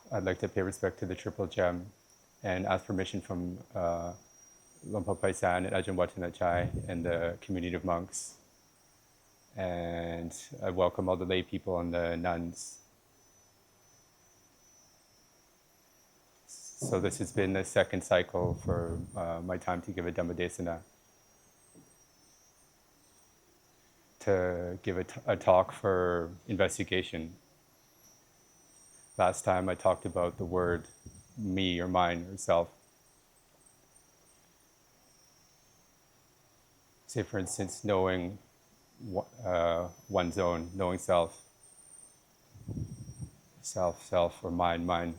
I'd like to pay respect to the Triple Gem and ask permission from Hluang Po Paisan and Ajahn Watanachai and the community of monks. And I welcome all the lay people and the nuns. So this has been the second cycle for my time to give a Dhammadesana, to give a talk for investigation. Last time I talked about the word me or mine or self. Say for instance, knowing one's own, knowing self, or mine.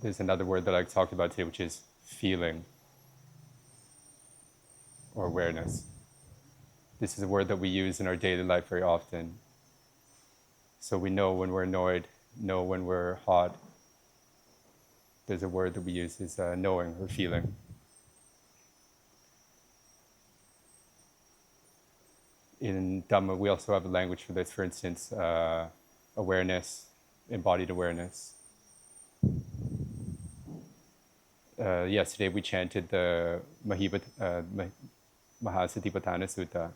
There's another word that I talked about today, which is feeling or awareness. This is a word that we use in our daily life very often. So we know when we're annoyed, know when we're hot. There's a word that we use is knowing or feeling. In Dhamma, we also have a language for this. For instance, awareness, embodied awareness. Yesterday we chanted the Mahasatipatthana Sutta.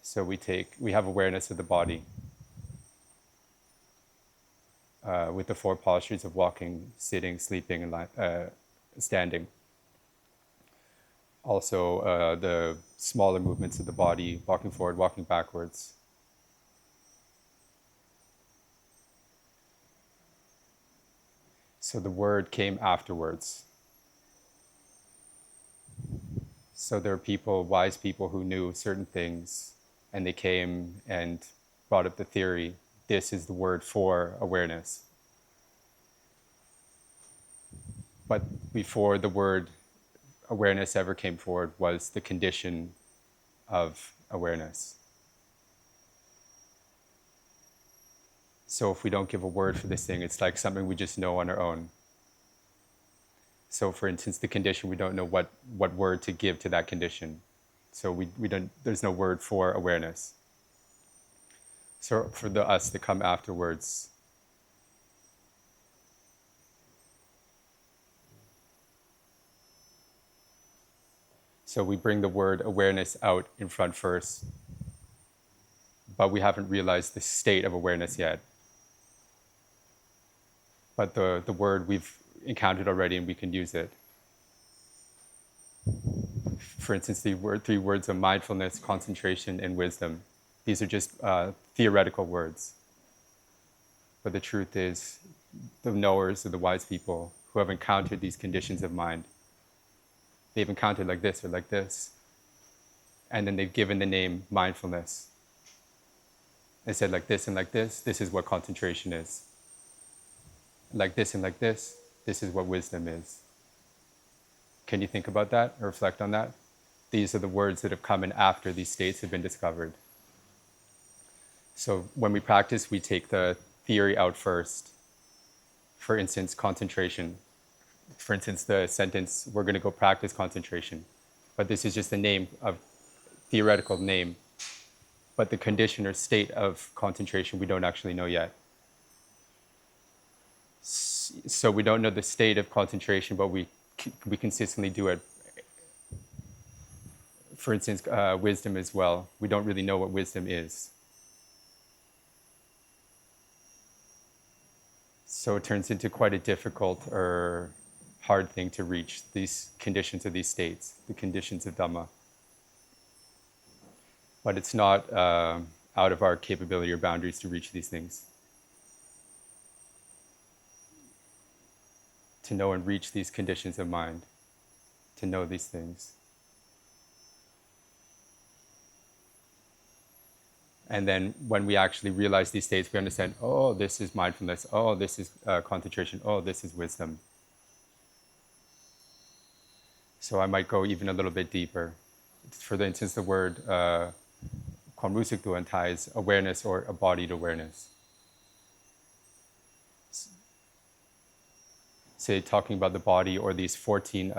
So we have awareness of the body with the four postures of walking, sitting, sleeping, and standing. Also the smaller movements of the body, walking forward, walking backwards. So the word came afterwards. So there are people, wise people, who knew certain things, and they came and brought up the theory, this is the word for awareness. But before the word awareness ever came forward was the condition of awareness. So if we don't give a word for this thing, it's like something we just know on our own. So for instance, the condition, we don't know what word to give to that condition. So we don't, there's no word for awareness. So for the us that come afterwards, so we bring the word awareness out in front first, but we haven't realized the state of awareness yet. But the word we've encountered already and we can use it. For instance, the three words of mindfulness, concentration, and wisdom. These are just theoretical words. But the truth is, the knowers or the wise people who have encountered these conditions of mind, they've encountered like this or like this. And then they've given the name mindfulness. They said like this and like this is what concentration is. Like this and like this is what wisdom is. Can you think about that or reflect on that? These are the words that have come in after these states have been discovered. So when we practice, we take the theory out first. For instance, concentration. For instance, the sentence, we're going to go practice concentration. But this is just a name, a theoretical name. But the condition or state of concentration, we don't actually know yet. So we don't know the state of concentration, but we consistently do it. For instance, wisdom as well. We don't really know what wisdom is. So it turns into quite a difficult or hard thing to reach, these conditions of these states, the conditions of Dhamma. But it's not out of our capability or boundaries to reach these things. To know and reach these conditions of mind, to know these things. And then when we actually realize these states, we understand, oh, this is mindfulness, oh, this is concentration, oh, this is wisdom. So I might go even a little bit deeper. For instance, the wordความรู้สึกตัว in Thai is awareness or embodied awareness. Say, talking about the body or these 14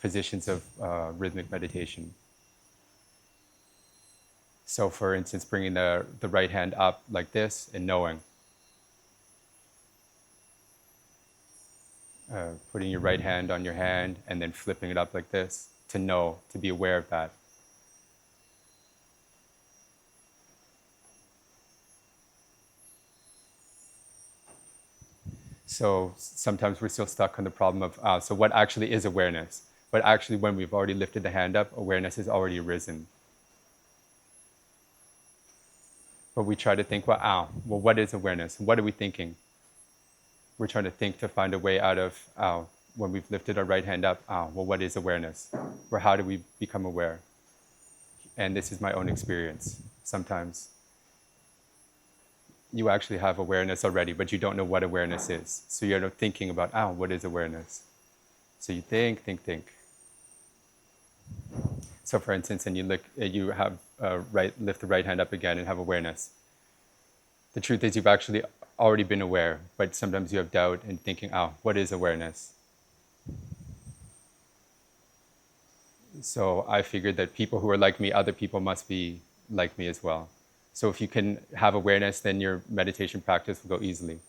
positions of rhythmic meditation. So for instance, bringing the right hand up like this and knowing. Putting your right hand on your hand and then flipping it up like this to know, to be aware of that. So sometimes we're still stuck on the problem of, so what actually is awareness? But actually when we've already lifted the hand up, awareness has already arisen. But we try to think, well, what is awareness? What are we thinking? We're trying to think to find a way out of, when we've lifted our right hand up, what is awareness? Or how do we become aware? And this is my own experience. Sometimes you actually have awareness already, but you don't know what awareness is. So you're thinking about, what is awareness? So you think. So for instance, and you have lift the right hand up again and have awareness. The truth is you've actually already been aware, but sometimes you have doubt and thinking, what is awareness? So I figured that people who are like me, other people must be like me as well. So if you can have awareness, then your meditation practice will go easily.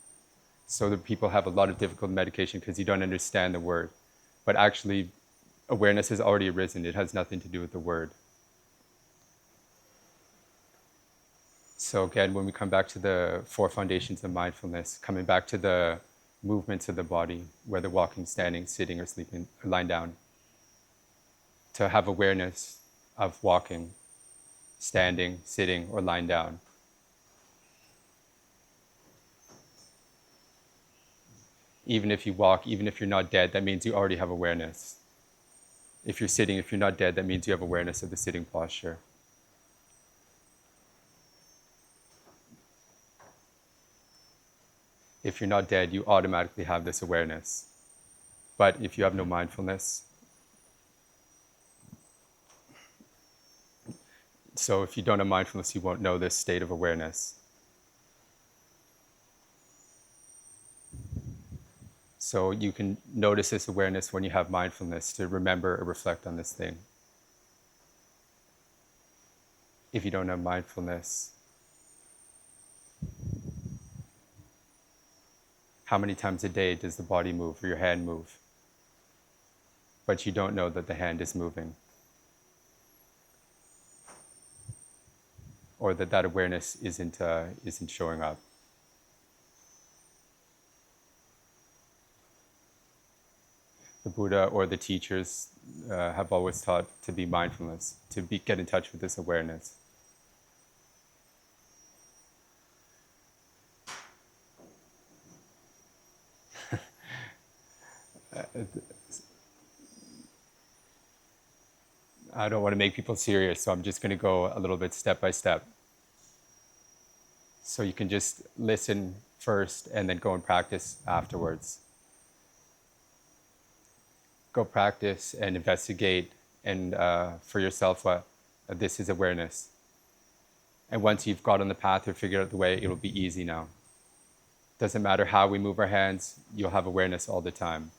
So the people have a lot of difficult meditation because you don't understand the word. But actually, awareness has already arisen. It has nothing to do with the word. So again, when we come back to the 4 foundations of mindfulness, coming back to the movements of the body, whether walking, standing, sitting, or sleeping, or lying down, to have awareness of walking, standing, sitting, or lying down. Even if you walk, even if you're not dead, that means you already have awareness. If you're sitting, if you're not dead, that means you have awareness of the sitting posture. If you're not dead, you automatically have this awareness. But if you have no mindfulness, so if you don't have mindfulness, you won't know this state of awareness. So you can notice this awareness when you have mindfulness to remember or reflect on this thing. If you don't have mindfulness, how many times a day does the body move or your hand move? But you don't know that the hand is moving. Or that awareness isn't showing up. The Buddha or the teachers have always taught to be mindfulness, to get in touch with this awareness. I don't want to make people serious, so I'm just going to go a little bit step by step. So you can just listen first and then go and practice afterwards. Go practice and investigate and for yourself what this is awareness. And once you've got on the path or figured out the way, it'll be easy now. Doesn't matter how we move our hands, you'll have awareness all the time.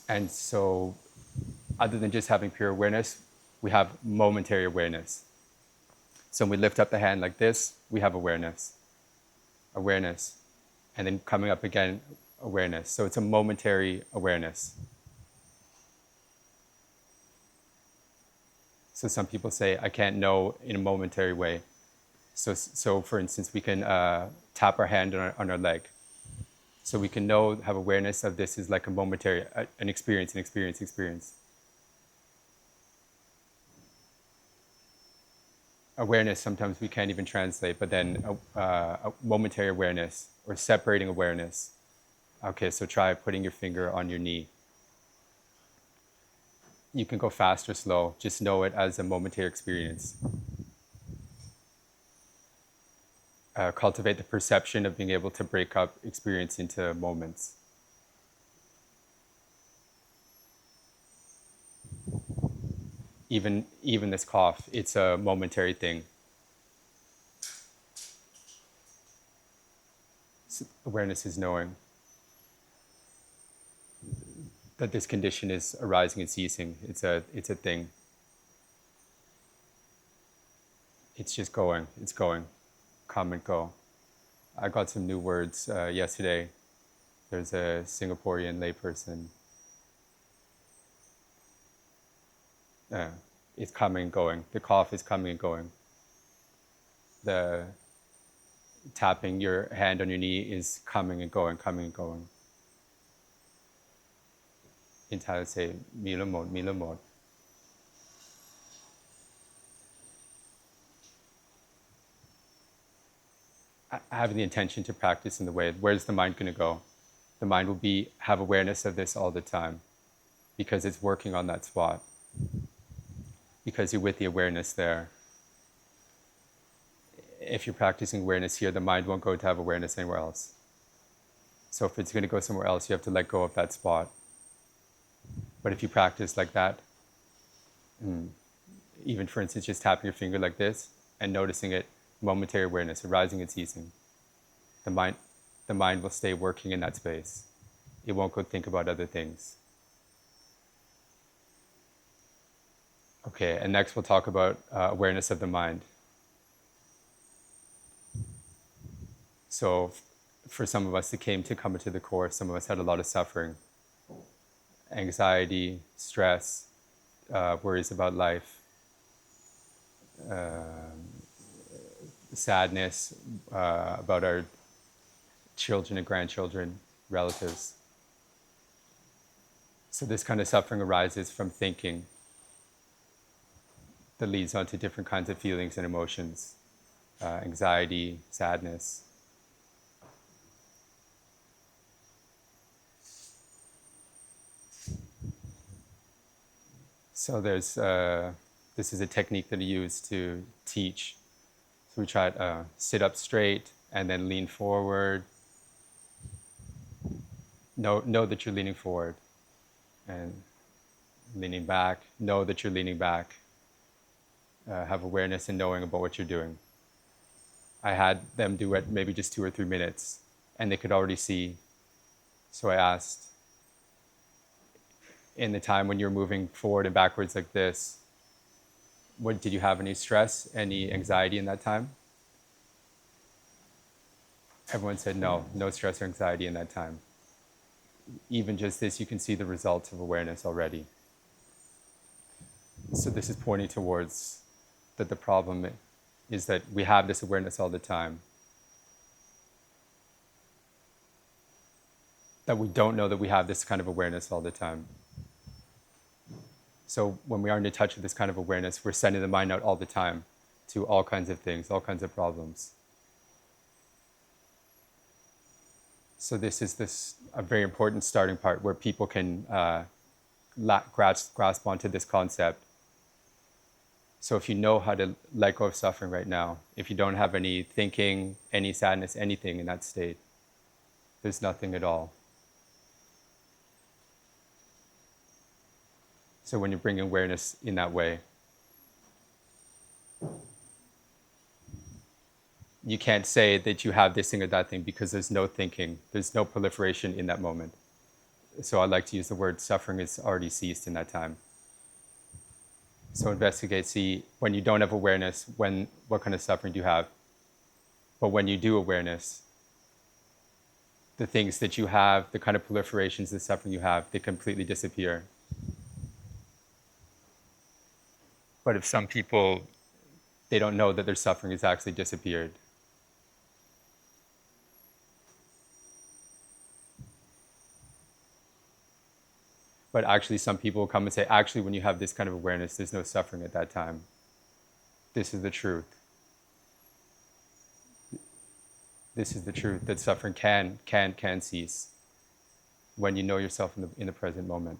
And so, other than just having pure awareness, we have momentary awareness. So when we lift up the hand like this, we have awareness. Awareness. And then coming up again, awareness. So it's a momentary awareness. So some people say, I can't know in a momentary way. So for instance, we can tap our hand on our leg. So we can have awareness of this is like a momentary, an experience. Awareness, sometimes we can't even translate, but then a momentary awareness or separating awareness. Okay, so try putting your finger on your knee. You can go fast or slow, just know it as a momentary experience. Cultivate the perception of being able to break up experience into moments. Even this cough, it's a momentary thing. Awareness is knowing. that this condition is arising and ceasing. It's a thing. It's just going. It's going. Come and go. I got some new words yesterday. There's a Singaporean layperson. It's coming and going. The cough is coming and going. The tapping your hand on your knee is coming and going, coming and going. In Thai, say, mila mod, mila mod. I have the intention to practice in the way. Where's the mind going to go? The mind will have awareness of this all the time because it's working on that spot. Because you're with the awareness there. If you're practicing awareness here, the mind won't go to have awareness anywhere else. So if it's going to go somewhere else, you have to let go of that spot. But if you practice like that, even for instance, just tapping your finger like this and noticing it, momentary awareness, arising and ceasing, the mind will stay working in that space. It won't go think about other things. Okay, and next we'll talk about awareness of the mind. So for some of us that came to come into the course, some of us had a lot of suffering, anxiety, stress, worries about life, sadness about our children and grandchildren, relatives. So this kind of suffering arises from thinking that leads on to different kinds of feelings and emotions, anxiety, sadness. So there's this is a technique that I use to teach. So we try to sit up straight and then lean forward. Know that you're leaning forward, and leaning back. Know that you're leaning back. Have awareness and knowing about what you're doing. I had them do it maybe just 2 or 3 minutes, and they could already see. So I asked, in the time when you're moving forward and backwards like this, did you have any stress, any anxiety in that time? Everyone said no stress or anxiety in that time. Even just this, you can see the results of awareness already. So this is pointing towards that the problem is that we have this awareness all the time, that we don't know that we have this kind of awareness all the time. So when we aren't in touch with this kind of awareness, we're sending the mind out all the time to all kinds of things, all kinds of problems. So this is a very important starting part where people can grasp onto this concept. So if you know how to let go of suffering right now, if you don't have any thinking, any sadness, anything in that state, there's nothing at all. So when you bring awareness in that way, you can't say that you have this thing or that thing because there's no thinking, there's no proliferation in that moment. So I like to use the word suffering is already ceased in that time. So investigate, see when you don't have awareness, what kind of suffering do you have? But when you do awareness, the things that you have, the kind of proliferations, the suffering you have, they completely disappear. But if some people, they don't know that their suffering has actually disappeared. But actually some people will come and say, actually when you have this kind of awareness, there's no suffering at that time. This is the truth. This is the truth, that suffering can cease when you know yourself in the present moment.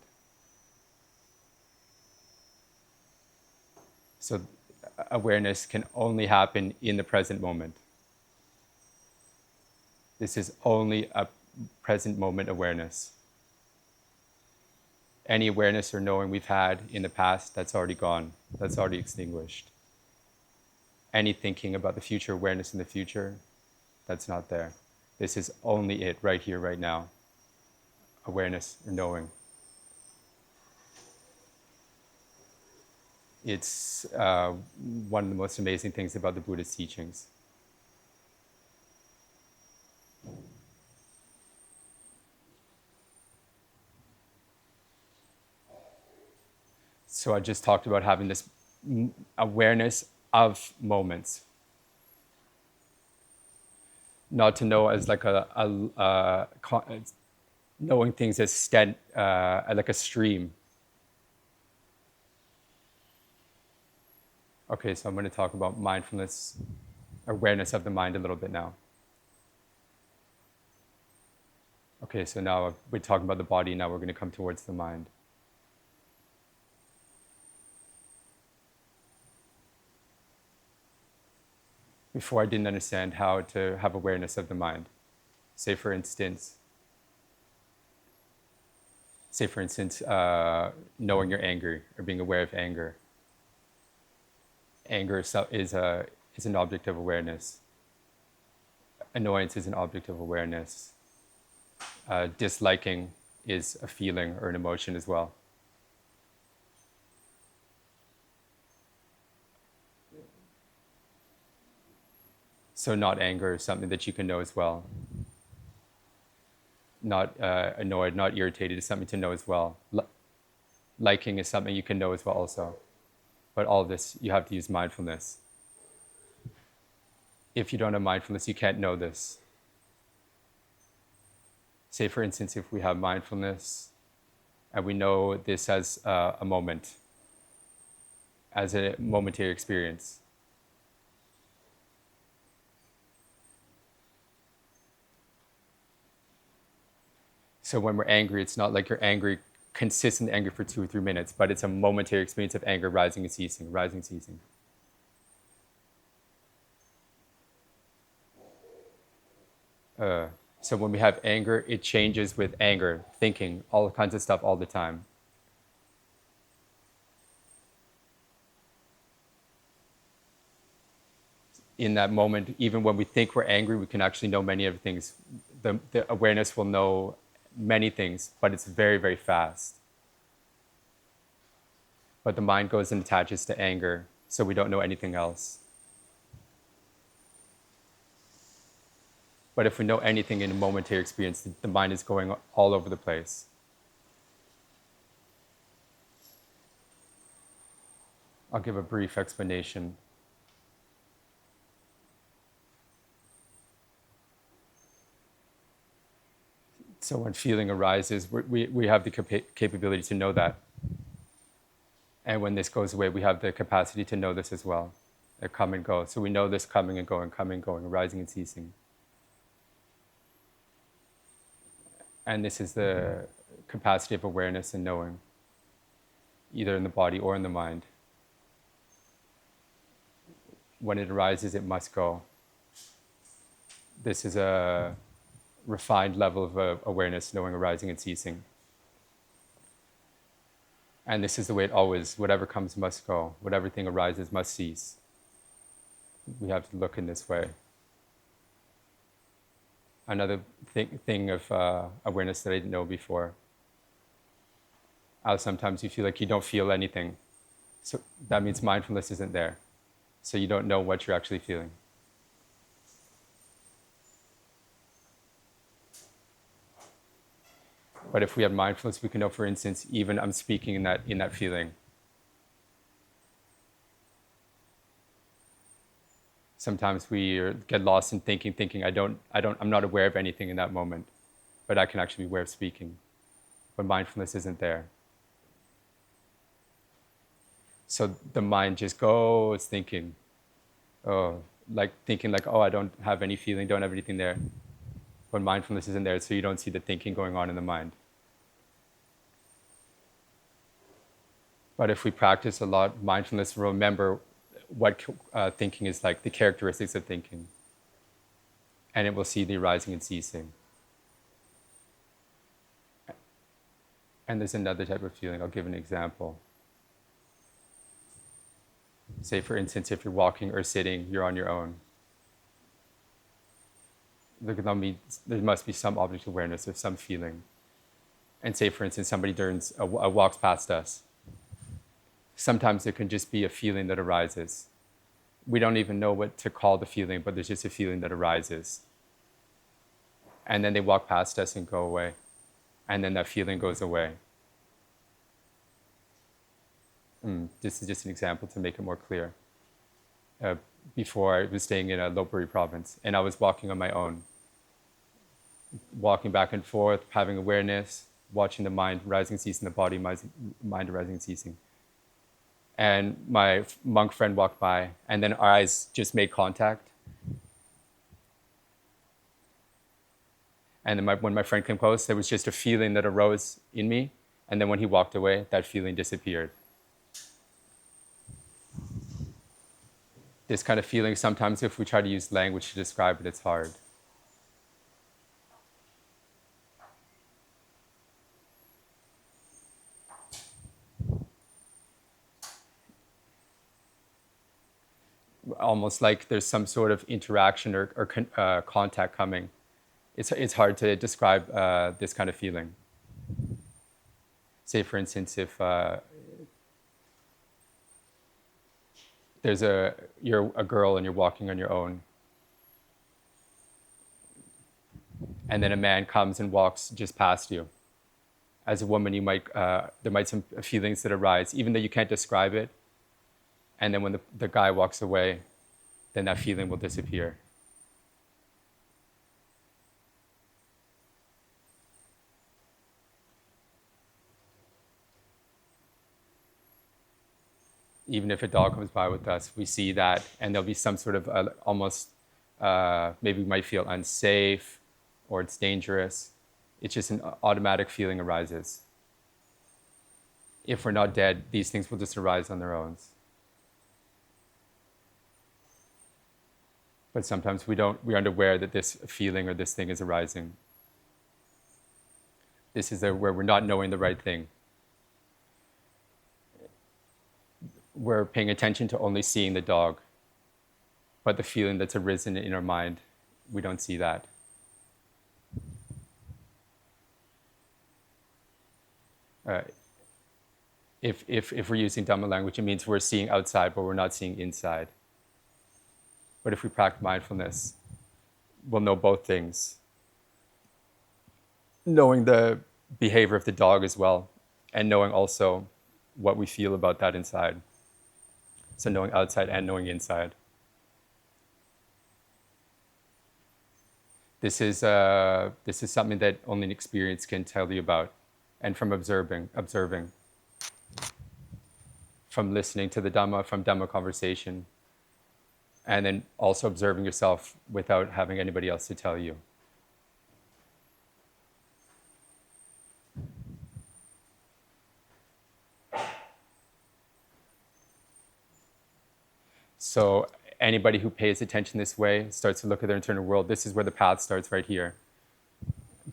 So awareness can only happen in the present moment. This is only a present moment awareness. Any awareness or knowing we've had in the past, that's already gone. That's already extinguished. Any thinking about the future, awareness in the future, that's not there. This is only it, right here, right now. Awareness or knowing. It's one of the most amazing things about the Buddha's teachings. So I just talked about having this awareness of moments. Not to know as like knowing things as like a stream. Okay, so I'm going to talk about mindfulness, awareness of the mind a little bit now. Okay, so now we're talking about the body, now we're going to come towards the mind. Before I didn't understand how to have awareness of the mind. Say for instance, knowing you're angry or being aware of anger. Anger is an object of awareness. Annoyance is an object of awareness. Disliking is a feeling or an emotion as well. So not anger is something that you can know as well. Not annoyed, not irritated is something to know as well. Liking is something you can know as well also. But all of this, you have to use mindfulness. If you don't have mindfulness, you can't know this. Say, for instance, if we have mindfulness and we know this as a moment, as a momentary experience. So when we're angry, it's not like you're angry, consistent angry for 2 or 3 minutes, but it's a momentary experience of anger rising and ceasing, rising and ceasing. So when we have anger, it changes with anger, thinking, all kinds of stuff all the time. In that moment, even when we think we're angry, we can actually know many other things. The awareness will know many things, but it's very, very fast. But the mind goes and attaches to anger, so we don't know anything else. But if we know anything in a momentary experience, the mind is going all over the place. I'll give a brief explanation. So when feeling arises, we have the capability to know that. And when this goes away, we have the capacity to know this as well. They come and go. So we know this coming and going, arising and ceasing. And this is the capacity of awareness and knowing, either in the body or in the mind. When it arises, it must go. This is a refined level of awareness, knowing arising and ceasing. And this is the way it always, whatever comes must go. Whatever thing arises must cease. We have to look in this way. Another thing of awareness that I didn't know before. Sometimes you feel like you don't feel anything. So that means mindfulness isn't there. So you don't know what you're actually feeling. But if we have mindfulness, we can know, for instance, even I'm speaking in that feeling. Sometimes we get lost in thinking, I'm not aware of anything in that moment, but I can actually be aware of speaking. But mindfulness isn't there. So the mind just goes thinking, I don't have any feeling, don't have anything there. When mindfulness isn't there, so you don't see the thinking going on in the mind. But if we practice a lot, mindfulness will remember what thinking is like, the characteristics of thinking. And it will see the arising and ceasing. And there's another type of feeling. I'll give an example. Say, for instance, if you're walking or sitting, you're on your own. There must be some object awareness or some feeling. And say, for instance, somebody walks past us. sometimes it can just be a feeling that arises. We don't even know what to call the feeling, but there's just a feeling that arises. And then they walk past us and go away. And then that feeling goes away. This is just an example to make it more clear. Before I was staying in Lopburi province, and I was walking on my own. Walking back and forth, having awareness, watching the mind rising, ceasing, the body, mind rising and ceasing. And my monk friend walked by, and then our eyes just made contact. And then when my friend came close, there was just a feeling that arose in me, and then when he walked away, that feeling disappeared. This kind of feeling, sometimes if we try to use language to describe it, it's hard. Almost like there's some sort of interaction or contact coming. It's hard to describe this kind of feeling. Say, for instance, if you're a girl and you're walking on your own, and then a man comes and walks just past you. As a woman, you might there might some feelings that arise, even though you can't describe it. And then when the guy walks away, then that feeling will disappear. Even if a dog comes by with us, we see that, and there'll be some sort of almost, maybe we might feel unsafe, or it's dangerous. It's just an automatic feeling arises. If we're not dead, these things will just arise on their own. But sometimes we aren't aware that this feeling or this thing is arising. This is where we're not knowing the right thing. We're paying attention to only seeing the dog, but the feeling that's arisen in our mind, we don't see that. If we're using Dhamma language, it means we're seeing outside, but we're not seeing inside. But if we practice mindfulness, we'll know both things. Knowing the behavior of the dog as well, and knowing also what we feel about that inside. So knowing outside and knowing inside. This is something that only an experience can tell you about, and from observing, from listening to the Dhamma, from Dhamma conversation, and then also observing yourself without having anybody else to tell you. So anybody who pays attention this way starts to look at their internal world. This is where the path starts, right here.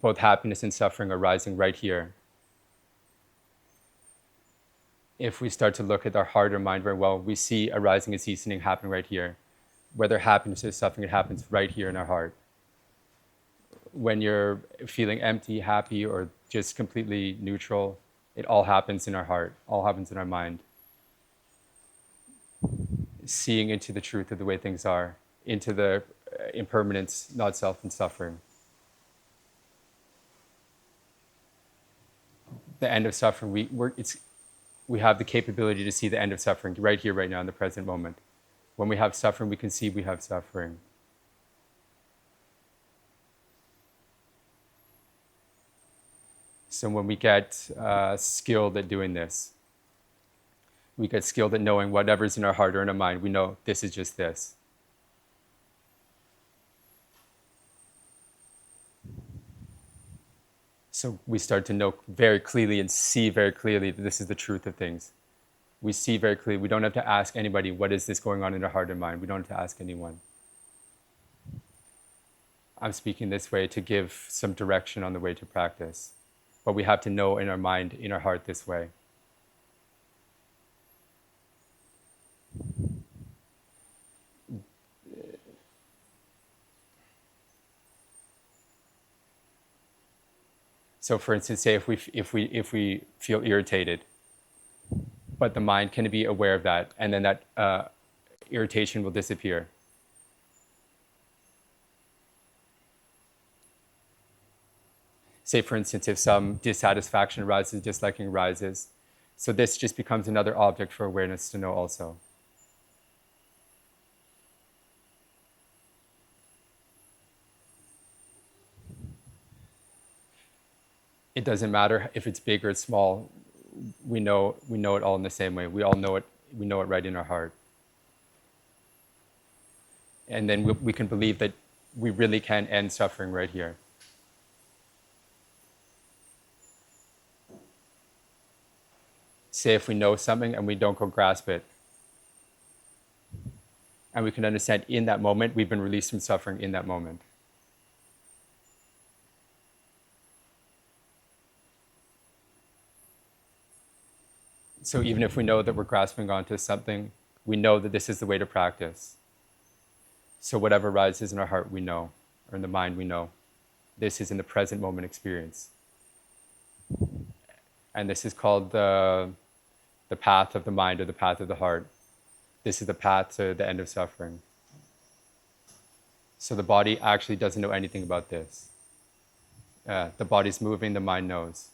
Both happiness and suffering are rising right here. If we start to look at our heart or mind very well, we see arising and ceasing happening right here. Whether happiness or suffering, it happens right here in our heart. When you're feeling empty, happy, or just completely neutral, it all happens in our heart, all happens in our mind. Seeing into the truth of the way things are, into the impermanence, not self and suffering. The end of suffering, we have the capability to see the end of suffering right here, right now, in the present moment. When we have suffering, we can see we have suffering. So when we get skilled at doing this, we get skilled at knowing whatever's in our heart or in our mind, we know this is just this. So we start to know very clearly and see very clearly that this is the truth of things. We see very clearly. We don't have to ask anybody, what is this going on in our heart and mind? We don't have to ask anyone. I'm speaking this way to give some direction on the way to practice. But we have to know in our mind, in our heart this way. So for instance, say if we feel irritated, but the mind can be aware of that, and then that irritation will disappear. Say, for instance, if some dissatisfaction arises, disliking arises, so this just becomes another object for awareness to know also. It doesn't matter if it's big or small. We know it all in the same way. We all know it. We know it right in our heart. And then we can believe that we really can end suffering right here. Say if we know something and we don't go grasp it, and we can understand in that moment we've been released from suffering in that moment. So even if we know that we're grasping onto something, we know that this is the way to practice. So whatever arises in our heart, we know, or in the mind, we know. This is in the present moment experience. And this is called the path of the mind or the path of the heart. This is the path to the end of suffering. So the body actually doesn't know anything about this. The body's moving, the mind knows.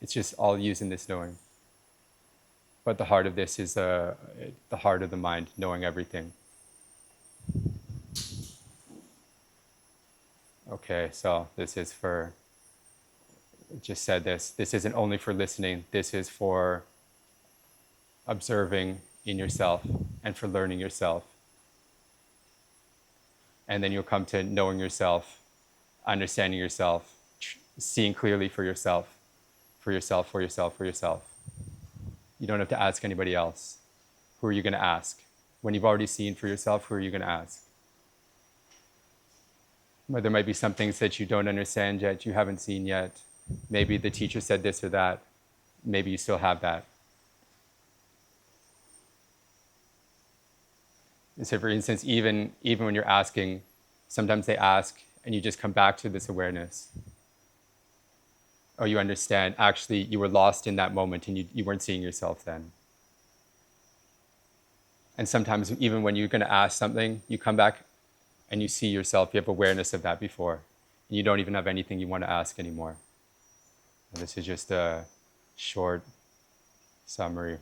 It's just all using this knowing. But the heart of this is the heart of the mind, knowing everything. Okay, so this is for, just said this. This isn't only for listening. This is for observing in yourself and for learning yourself. And then you'll come to knowing yourself, understanding yourself, seeing clearly for yourself. For yourself, for yourself, for yourself. You don't have to ask anybody else. Who are you going to ask? When you've already seen for yourself, who are you going to ask? Well, there might be some things that you don't understand yet, you haven't seen yet. Maybe the teacher said this or that. Maybe you still have that. So for instance, even when you're asking, sometimes they ask and you just come back to this awareness. Or you understand, actually, you were lost in that moment and you weren't seeing yourself then. And sometimes even when you're going to ask something, you come back and you see yourself, you have awareness of that before. And you don't even have anything you want to ask anymore. And this is just a short summary.